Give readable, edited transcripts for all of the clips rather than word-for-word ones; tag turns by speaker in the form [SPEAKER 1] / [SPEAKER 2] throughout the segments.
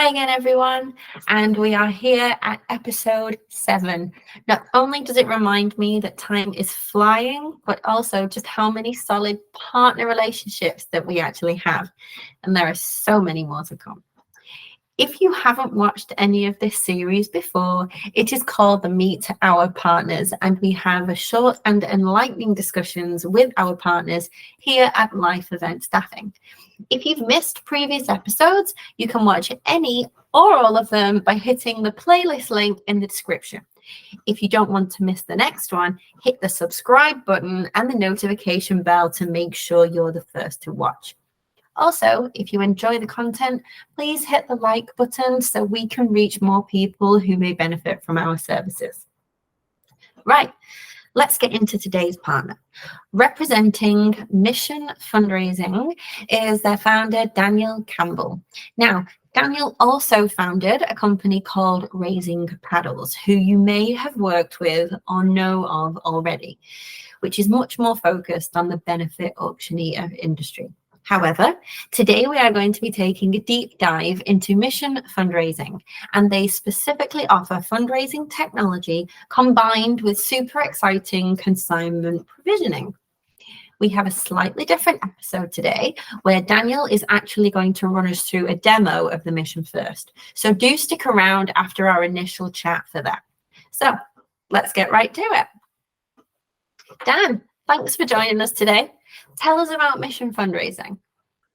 [SPEAKER 1] Hi again, everyone, and we are here at episode 7. Not only does it remind me that time is flying, but also just how many solid partner relationships that we actually have, and there are so many more to come. If you haven't watched any of this series before, it is called the Meet Our Partners, and we have a short and enlightening discussions with our partners here at Life Event Staffing. If you've missed previous episodes, you can watch any or all of them by hitting the playlist link in the description. If you don't want to miss the next one, hit the subscribe button and the notification bell to make sure you're the first to watch. Also, if you enjoy the content, please hit the like button so we can reach more people who may benefit from our services. Right, let's get into today's partner. Representing Mission Fundraising is their founder, Daniel Campbell. Now, Daniel also founded a company called Raising Paddles, who you may have worked with or know of already, which is much more focused on the benefit auctioneer industry. However, today we are going to be taking a deep dive into Mission Fundraising, and they specifically offer fundraising technology combined with super exciting consignment provisioning. We have a slightly different episode today where Daniel is actually going to run us through a demo of the Mission first. So do stick around after our initial chat for that. So let's get right to it. Dan, thanks for joining us today. Tell us about Mission Fundraising.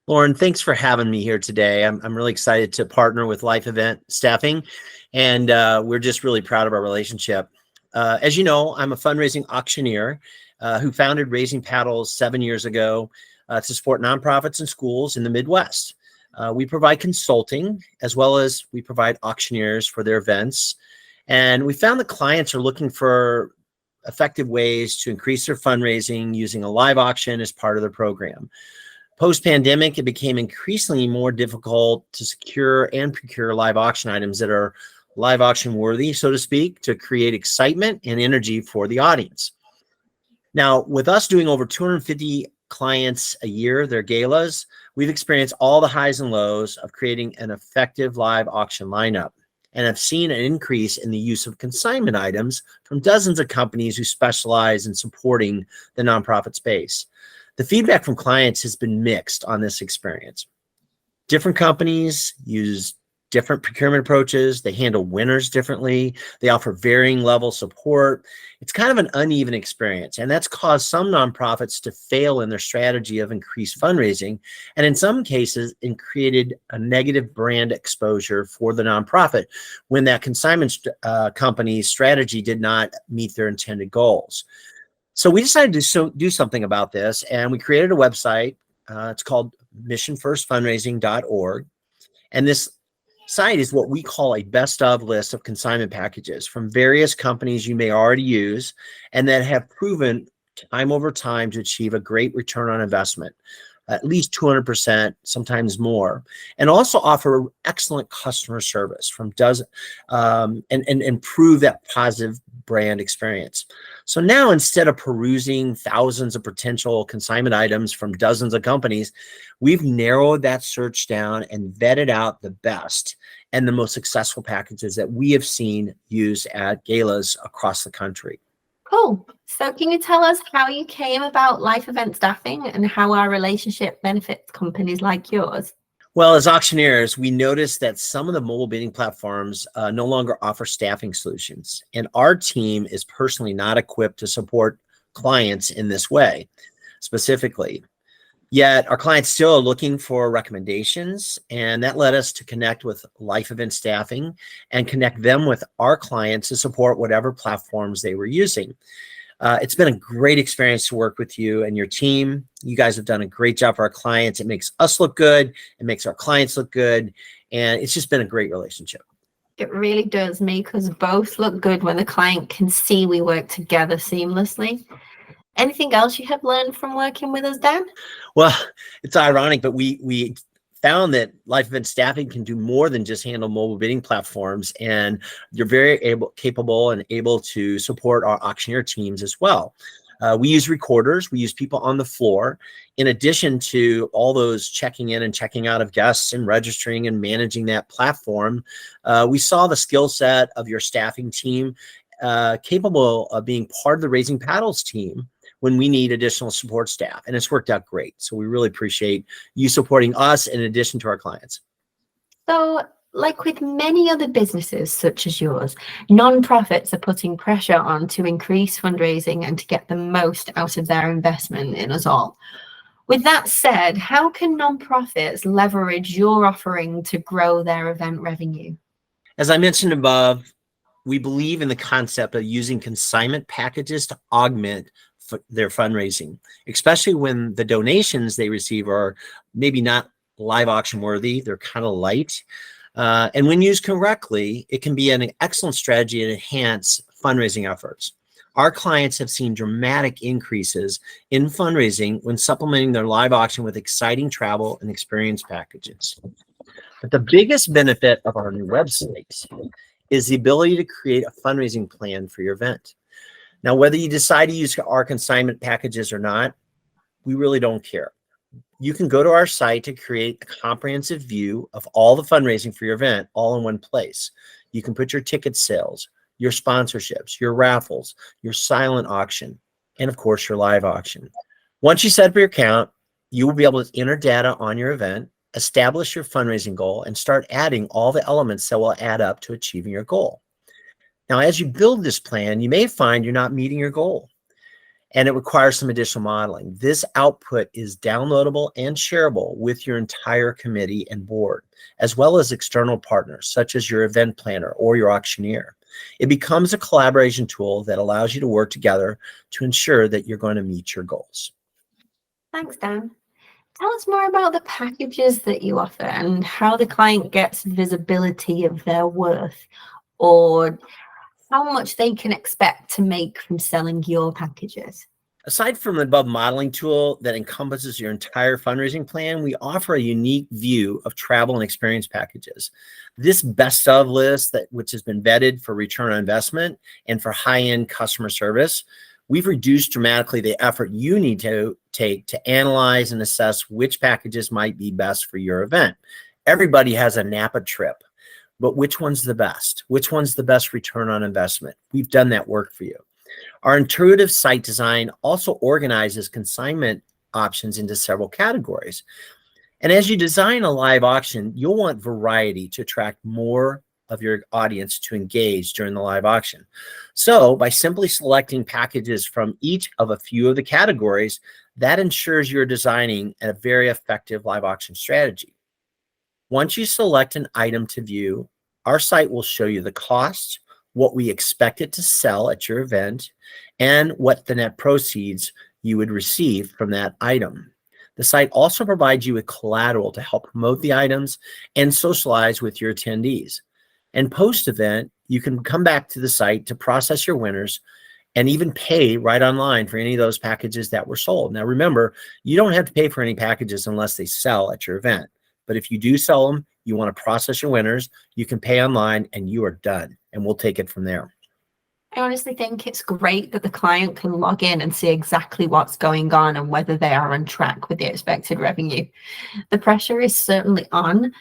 [SPEAKER 2] Lauren, thanks for having me here today. I'm really excited to partner with Life Event Staffing, and we're just really proud of our relationship. As you know, I'm a fundraising auctioneer who founded Raising Paddles 7 years ago to support nonprofits and schools in the Midwest. We provide consulting as well as we provide auctioneers for their events. And we found that clients are looking for effective ways to increase their fundraising using a live auction as part of their program. Post-pandemic, it became increasingly more difficult to secure and procure live auction items that are live auction worthy, so to speak, to create excitement and energy for the audience. Now, with us doing over 250 clients a year, their galas, we've experienced all the highs and lows of creating an effective live auction lineup, and have seen an increase in the use of consignment items from dozens of companies who specialize in supporting the nonprofit space. The feedback from clients has been mixed on this experience. Different companies use different procurement approaches. They handle winners differently. They offer varying level support. It's kind of an uneven experience, and that's caused some nonprofits to fail in their strategy of increased fundraising, and in some cases, it created a negative brand exposure for the nonprofit when that consignment company's strategy did not meet their intended goals. So we decided to do something about this, and we created a website. It's called missionfirstfundraising.org, and this site is what we call a best of list of consignment packages from various companies you may already use and that have proven time over time to achieve a great return on investment, at least 200%, sometimes more, and also offer excellent customer service from and prove that positive brand experience. So now, instead of perusing thousands of potential consignment items from dozens of companies, we've narrowed that search down and vetted out the best and the most successful packages that we have seen used at galas across the country.
[SPEAKER 1] Cool. So can you tell us how you came about Life Event Staffing and how our relationship benefits companies like yours?
[SPEAKER 2] Well, as auctioneers, we noticed that some of the mobile bidding platforms no longer offer staffing solutions, and our team is personally not equipped to support clients in this way specifically. Yet our clients still are looking for recommendations, and that led us to connect with Life Event Staffing and connect them with our clients to support whatever platforms they were using. It's been a great experience to work with you and your team. You guys have done a great job for our clients. It makes us look good. It makes our clients look good. And it's just been a great relationship.
[SPEAKER 1] It really does make us both look good when the client can see we work together seamlessly. Anything else you have learned from working with us, Dan?
[SPEAKER 2] Well, it's ironic, but we found that Life Event Staffing can do more than just handle mobile bidding platforms, and you're very capable and able to support our auctioneer teams as well. We use recorders. We use people on the floor. In addition to all those checking in and checking out of guests and registering and managing that platform, we saw the skill set of your staffing team capable of being part of the Raising Paddles team when we need additional support staff. And it's worked out great. So we really appreciate you supporting us in addition to our clients.
[SPEAKER 1] So, like with many other businesses such as yours, non-profits are putting pressure on to increase fundraising and to get the most out of their investment in us all. With that said, how can non-profits leverage your offering to grow their event revenue?
[SPEAKER 2] As I mentioned above, we believe in the concept of using consignment packages to augment their fundraising, especially when the donations they receive are maybe not live auction worthy. They're kind of light. And when used correctly, it can be an excellent strategy to enhance fundraising efforts. Our clients have seen dramatic increases in fundraising when supplementing their live auction with exciting travel and experience packages. But the biggest benefit of our new website is the ability to create a fundraising plan for your event. Now, whether you decide to use our consignment packages or not, we really don't care. You can go to our site to create a comprehensive view of all the fundraising for your event all in one place. You can put your ticket sales, your sponsorships, your raffles, your silent auction, and of course, your live auction. Once you set up your account, you will be able to enter data on your event, establish your fundraising goal, and start adding all the elements that will add up to achieving your goal. Now, as you build this plan, you may find you're not meeting your goal, and it requires some additional modeling. This output is downloadable and shareable with your entire committee and board, as well as external partners, such as your event planner or your auctioneer. It becomes a collaboration tool that allows you to work together to ensure that you're going to meet your goals.
[SPEAKER 1] Thanks, Dan. Tell us more about the packages that you offer and how the client gets visibility of their worth, or how much they can expect to make from selling your packages.
[SPEAKER 2] Aside from the above modeling tool that encompasses your entire fundraising plan, we offer a unique view of travel and experience packages. This best of list, which has been vetted for return on investment and for high-end customer service, we've reduced dramatically the effort you need to take to analyze and assess which packages might be best for your event. Everybody has a Napa trip, but which one's the best? Which one's the best return on investment? We've done that work for you. Our intuitive site design also organizes consignment options into several categories. And as you design a live auction, you'll want variety to attract more of your audience to engage during the live auction. So by simply selecting packages from each of a few of the categories, that ensures you're designing a very effective live auction strategy. Once you select an item to view, our site will show you the cost, what we expect it to sell at your event, and what the net proceeds you would receive from that item. The site also provides you with collateral to help promote the items and socialize with your attendees. And post-event, you can come back to the site to process your winners and even pay right online for any of those packages that were sold. Now, remember, you don't have to pay for any packages unless they sell at your event. But if you do sell them, you want to process your winners, you can pay online and you are done. And we'll take it from there.
[SPEAKER 1] I honestly think it's great that the client can log in and see exactly what's going on and whether they are on track with the expected revenue. The pressure is certainly on.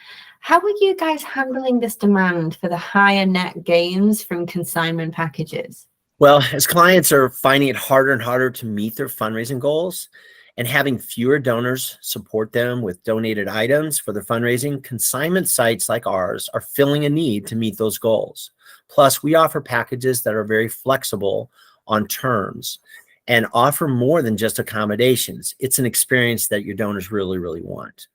[SPEAKER 1] How are you guys handling this demand for the higher net gains from consignment packages?
[SPEAKER 2] Well, as clients are finding it harder and harder to meet their fundraising goals and having fewer donors support them with donated items for their fundraising, consignment sites like ours are filling a need to meet those goals. Plus, we offer packages that are very flexible on terms and offer more than just accommodations. It's an experience that your donors really, really want.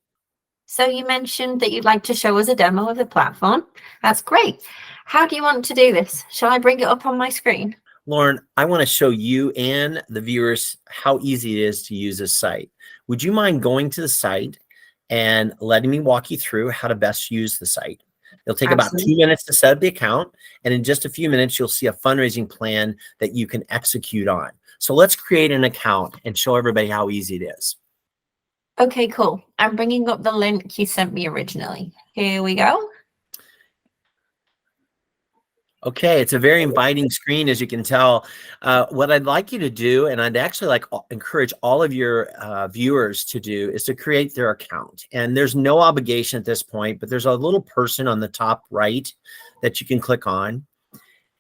[SPEAKER 1] So you mentioned that you'd like to show us a demo of the platform. That's great. How do you want to do this? Shall I bring it up on my screen?
[SPEAKER 2] Lauren, I want to show you and the viewers how easy it is to use this site. Would you mind going to the site and letting me walk you through how to best use the site? It'll take about 2 minutes to set up the account, and in just a few minutes, you'll see a fundraising plan that you can execute on. So let's create an account and show everybody how easy it is.
[SPEAKER 1] Okay, cool. I'm bringing up the link you sent me originally. Here we go.
[SPEAKER 2] Okay, it's a very inviting screen, as you can tell. What I'd like you to do, and I'd actually encourage all of your viewers to do, is to create their account. And there's no obligation at this point, but there's a little person on the top right that you can click on.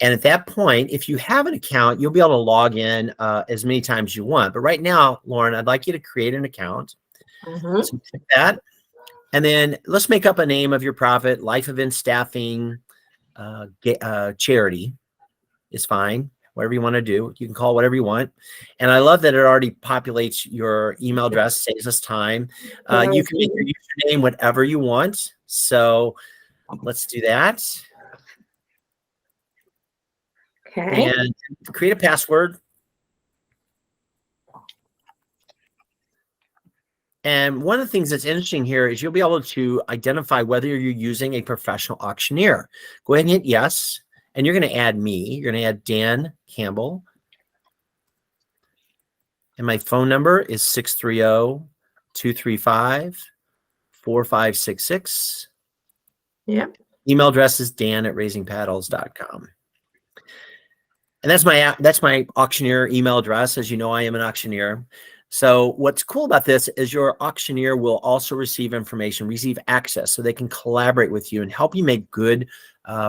[SPEAKER 2] And at that point, if you have an account, you'll be able to log in as many times as you want. But right now, Lauren, I'd like you to create an account.
[SPEAKER 1] Mm-hmm.
[SPEAKER 2] So click that. And then let's make up a name of your profit, Life Event Staffing, charity is fine. Whatever you want to do, you can call it whatever you want. And I love that it already populates your email address, saves us time. You can make your username whatever you want. So let's do that.
[SPEAKER 1] Okay.
[SPEAKER 2] And create a password. And one of the things that's interesting here is you'll be able to identify whether you're using a professional auctioneer. Go ahead and hit yes. And you're going to add me. You're going to add Dan Campbell. And my phone number is 630-235-4566.
[SPEAKER 1] Yep.
[SPEAKER 2] Email address is dan@raisingpaddles.com. And that's my auctioneer email address. As you know, I am an auctioneer. So what's cool about this is your auctioneer will also receive access, so they can collaborate with you and help you make good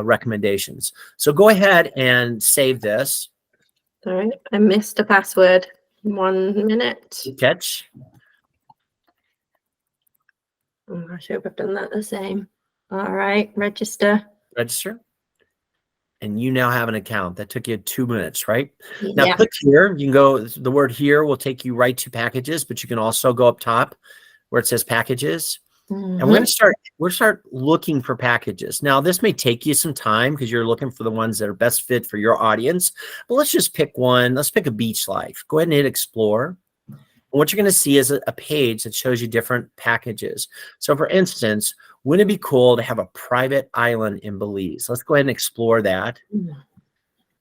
[SPEAKER 2] recommendations. So go ahead and save this.
[SPEAKER 1] All right. I missed a password. 1 minute.
[SPEAKER 2] Good catch.
[SPEAKER 1] Oh, I should have done that the same. All right. Register.
[SPEAKER 2] Register. And you now have an account. That took you 2 minutes, right?
[SPEAKER 1] Yeah.
[SPEAKER 2] Now click here. You can go, the word here will take you right to packages, but you can also go up top where it says packages.
[SPEAKER 1] Mm-hmm.
[SPEAKER 2] And we're going to start looking for packages. Now, this may take you some time because you're looking for the ones that are best fit for your audience. But let's just pick one. Let's pick a beach life. Go ahead and hit explore. And what you're going to see is a page that shows you different packages. So for instance, wouldn't it be cool to have a private island in Belize? Let's go ahead and explore that. Mm-hmm.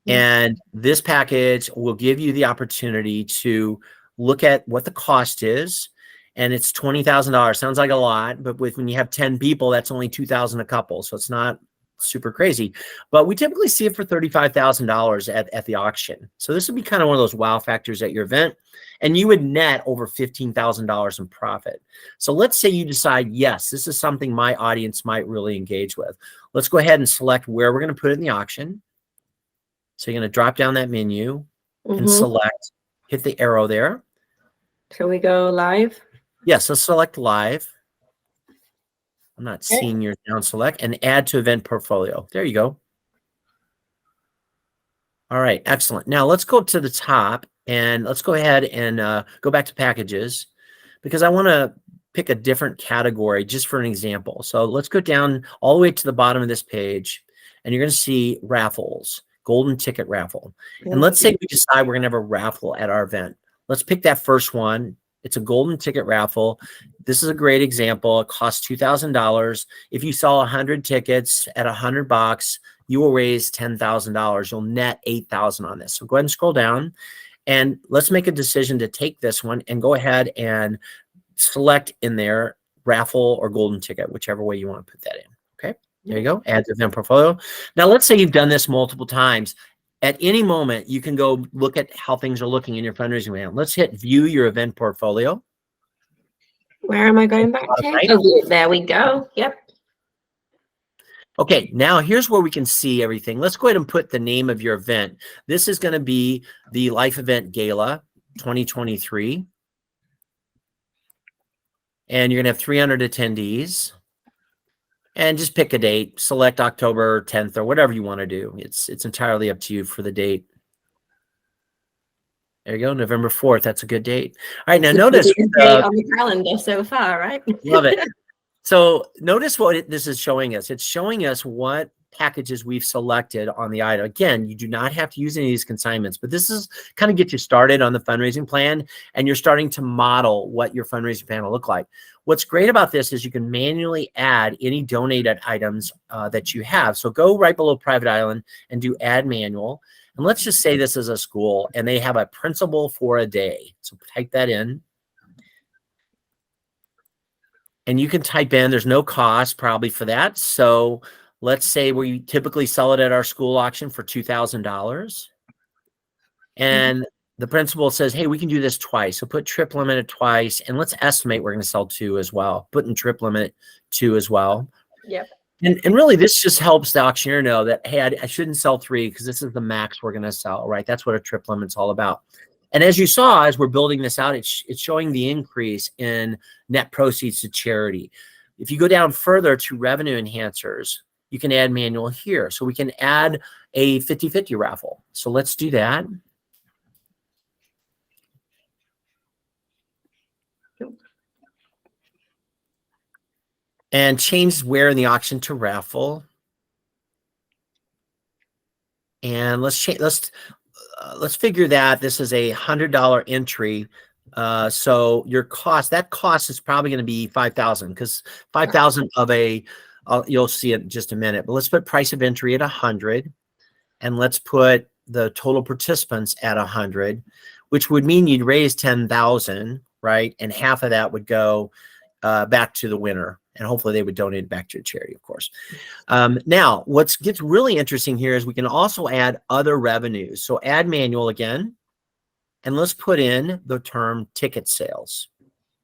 [SPEAKER 2] And this package will give you the opportunity to look at what the cost is. And it's $20,000. Sounds like a lot, but when you have 10 people, that's only $2,000 a couple. So it's not super crazy. But we typically see it for $35,000 at the auction. So this would be kind of one of those wow factors at your event. And you would net over $15,000 in profit. So let's say you decide, yes, this is something my audience might really engage with. Let's go ahead and select where we're going to put it in the auction. So you're going to drop down that menu and select, hit the arrow there.
[SPEAKER 1] Shall we go live?
[SPEAKER 2] Yes, let's select live. I'm not seeing your down select, and add to event portfolio. There you go. All right, excellent. Now let's go to the top and let's go ahead and go back to packages because I want to pick a different category just for an example. So let's go down all the way to the bottom of this page and you're going to see raffles, golden ticket raffle. And let's say we decide we're going to have a raffle at our event. Let's pick that first one. It's a golden ticket raffle. This is a great example. It costs $2,000. If you sell 100 tickets at $100, you will raise $10,000. You'll net $8,000 on this. So go ahead and scroll down and let's make a decision to take this one and go ahead and select in there raffle or golden ticket, whichever way you want to put that in. Okay, there you go. Add to event portfolio. Now let's say you've done this multiple times. At any moment, you can go look at how things are looking in your fundraising plan. Let's hit view your event portfolio.
[SPEAKER 1] Where am I going back to?
[SPEAKER 2] Right.
[SPEAKER 1] Oh, there we go. Yep.
[SPEAKER 2] Okay, now here's where we can see everything. Let's go ahead and put the name of your event. This is going to be the Life Event Gala 2023. And you're going to have 300 attendees. And just pick a date, select October 10th or whatever you want to do. It's entirely up to you for the date. There you go, November 4th. That's a good date. All right, now notice
[SPEAKER 1] on the calendar so far, right?
[SPEAKER 2] Love it. So notice what this is showing us. It's showing us what packages we've selected on the item. Again, you do not have to use any of these consignments, but this is kind of get you started on the fundraising plan, and you're starting to model what your fundraising plan will look like. What's great about this is you can manually add any donated items that you have. So go right below Private Island and do Add Manual. And let's just say this is a school and they have a principal for a day. So type that in. And you can type in, there's no cost probably for that. So let's say we typically sell it at our school auction for $2,000. And the principal says, hey, we can do this twice. So put trip limit at twice, and let's estimate we're going to sell 2 as well. Put in trip limit 2 as well.
[SPEAKER 1] Yep.
[SPEAKER 2] And really, this just helps the auctioneer know that, hey, I shouldn't sell 3 because this is the max we're going to sell, right? That's what a trip limit's all about. And as you saw, as we're building this out, it's showing the increase in net proceeds to charity. If you go down further to revenue enhancers, you can add manual here. So we can add a 50-50 raffle. So let's do that. And change where in the auction to raffle. And let's figure that this is a $100 entry. So your cost, that cost is probably going to be $5,000 because $5,000 of a, you'll see it in just a minute, but let's put price of entry at 100, and let's put the total participants at 100, which would mean you'd raise 10,000, right? And half of that would go back to the winner, and hopefully they would donate it back to a charity, of course. Now, what gets really interesting here is we can also add other revenues. So add manual again, and let's put in the term ticket sales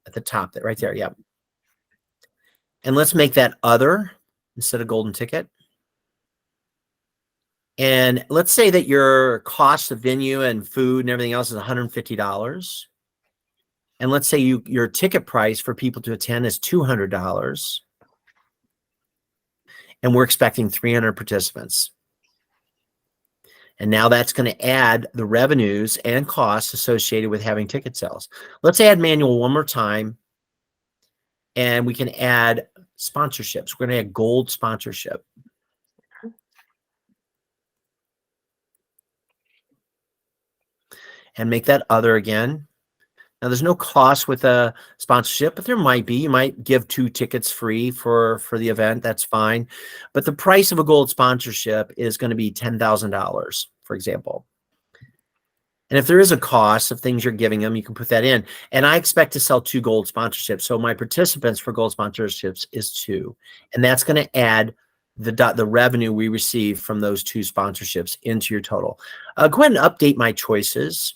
[SPEAKER 2] at the top, right there, yep. And let's make that other instead of golden ticket. And let's say that your cost of venue and food and everything else is $150. And let's say your ticket price for people to attend is $200. And we're expecting 300 participants. And now that's going to add the revenues and costs associated with having ticket sales. Let's add manual one more time. And we can add sponsorships. We're going to add gold sponsorship. And make that other again. Now, there's no cost with a sponsorship, but there might be. You might give 2 tickets free for the event. That's fine. But the price of a gold sponsorship is going to be $10,000, for example. And if there is a cost of things you're giving them, you can put that in. And I expect to sell 2 gold sponsorships. So my participants for gold sponsorships is 2. And that's going to add the revenue we receive from those 2 sponsorships into your total. Go ahead and update my choices.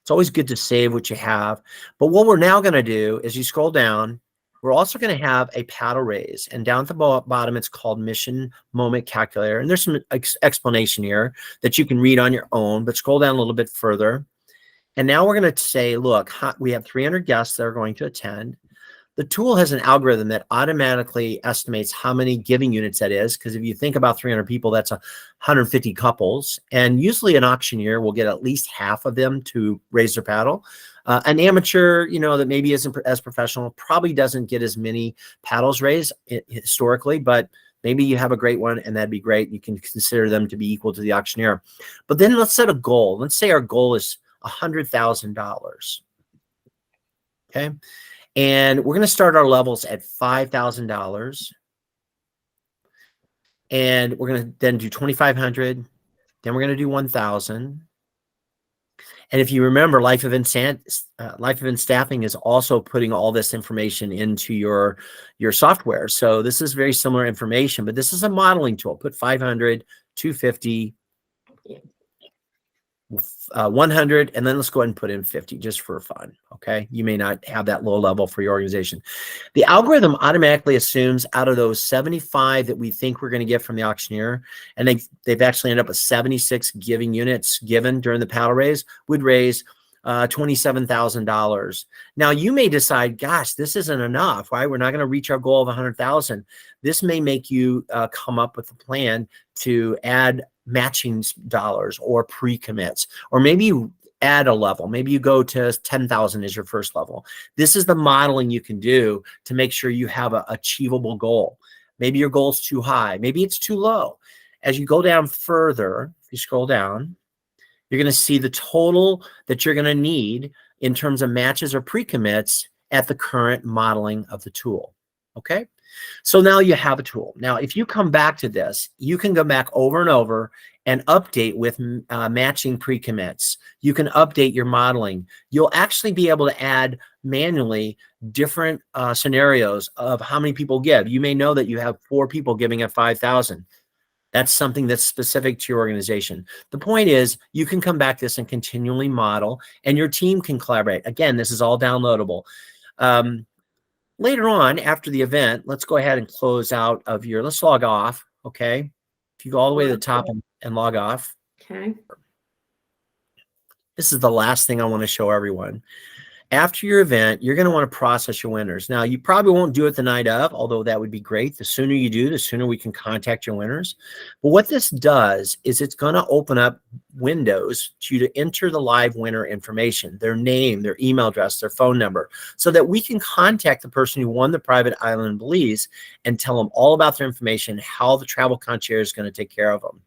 [SPEAKER 2] It's always good to save what you have. But what we're now going to do is you scroll down, we're also going to have a paddle raise. And down at the bottom, it's called Mission Moment Calculator. And there's some explanation here that you can read on your own, but scroll down a little bit further. And now we're going to say, look, we have 300 guests that are going to attend. The tool has an algorithm that automatically estimates how many giving units that is, because if you think about 300 people, that's 150 couples. And usually an auctioneer will get at least half of them to raise their paddle. An amateur, that maybe isn't as professional, probably doesn't get as many paddles raised historically, but maybe you have a great one and that'd be great. You can consider them to be equal to the auctioneer. But then let's set a goal. Let's say our goal is $100,000. Okay. And we're going to start our levels at $5,000. And we're going to then do 2,500. Then we're going to do 1,000. And if you remember, Life Event Staffing is also putting all this information into your software. So this is very similar information, but this is a modeling tool. Put 500, 250, 100, and then let's go ahead and put in 50 just for fun. Okay, you may not have that low level for your organization. The algorithm automatically assumes out of those 75 that we think we're going to get from the auctioneer, and they've actually ended up with 76 giving units given during the paddle raise, would raise $27,000. Now you may decide, gosh, this isn't enough, right? We're not going to reach our goal of 100,000. This may make you come up with a plan to add matching dollars or pre-commits, or maybe you add a level. Maybe you go to 10,000 as your first level. This is the modeling you can do to make sure you have an achievable goal. Maybe your goal is too high. Maybe it's too low. As you go down further, if you scroll down, you're going to see the total that you're going to need in terms of matches or pre-commits at the current modeling of the tool. Okay. So now you have a tool. Now, if you come back to this, you can go back over and over and update with matching pre-commits. You can update your modeling. You'll actually be able to add manually different scenarios of how many people give. You may know that you have 4 people giving at 5,000. That's something that's specific to your organization. The point is you can come back to this and continually model, and your team can collaborate. Again, this is all downloadable. Later on, after the event, let's go ahead and close out of your, let's log off, okay? If you go all the way to the top and log off.
[SPEAKER 1] Okay.
[SPEAKER 2] This is the last thing I want to show everyone. After your event, you're going to want to process your winners. Now, you probably won't do it the night of, although that would be great. The sooner you do, the sooner we can contact your winners. But what this does is it's going to open up windows to you to enter the live winner information, their name, their email address, their phone number, so that we can contact the person who won the private island in Belize and tell them all about their information, how the travel concierge is going to take care of them.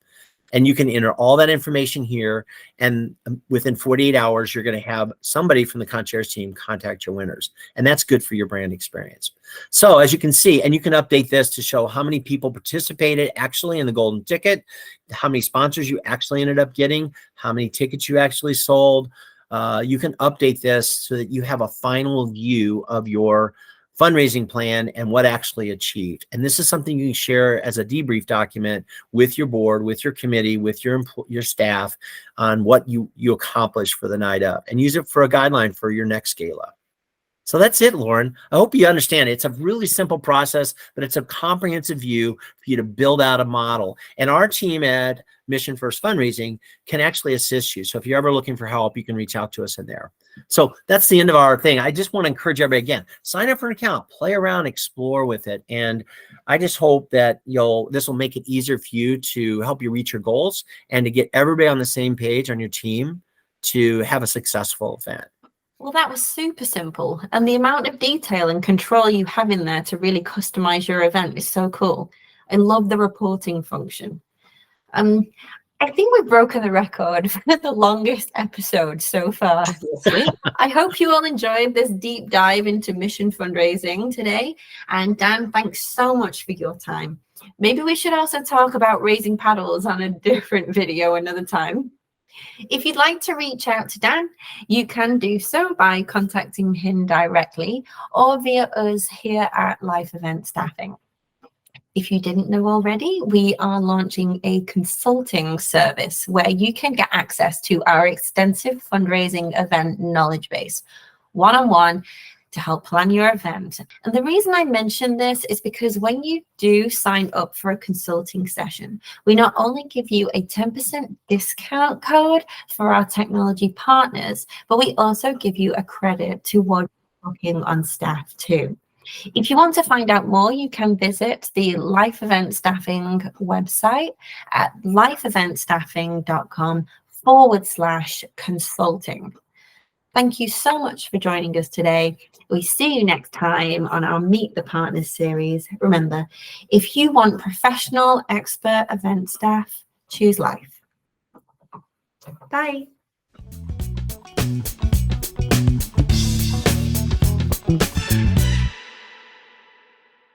[SPEAKER 2] And you can enter all that information here, and within 48 hours, you're going to have somebody from the concierge team contact your winners. And that's good for your brand experience. So as you can see, and you can update this to show how many people participated actually in the golden ticket, how many sponsors you actually ended up getting, how many tickets you actually sold. You can update this so that you have a final view of your fundraising plan and what actually achieved. And this is something you can share as a debrief document with your board, with your committee, with your staff on what you accomplished for the night up, and use it for a guideline for your next gala. So that's it, Lauren. I hope you understand it. It's a really simple process, but it's a comprehensive view for you to build out a model. And our team at Mission First Fundraising can actually assist you. So if you're ever looking for help, you can reach out to us in there. So that's the end of our thing. I just want to encourage everybody, again, sign up for an account, play around, explore with it. And I just hope that this will make it easier for you to help you reach your goals and to get everybody on the same page on your team to have a successful event.
[SPEAKER 1] Well, that was super simple. And the amount of detail and control you have in there to really customize your event is so cool. I love the reporting function. I think we've broken the record for the longest episode so far. I hope you all enjoyed this deep dive into mission fundraising today. And Dan, thanks so much for your time. Maybe we should also talk about raising paddles on a different video another time. If you'd like to reach out to Dan, you can do so by contacting him directly or via us here at Life Event Staffing. If you didn't know already, we are launching a consulting service where you can get access to our extensive fundraising event knowledge base, one-on-one, to help plan your event. And the reason I mention this is because when you do sign up for a consulting session, we not only give you a 10% discount code for our technology partners, but we also give you a credit toward booking on staff too. If you want to find out more, you can visit the Life Event Staffing website at lifeeventstaffing.com/consulting. Thank you so much for joining us today. We see you next time on our Meet the Partners series. Remember, if you want professional expert event staff, choose Life. Bye.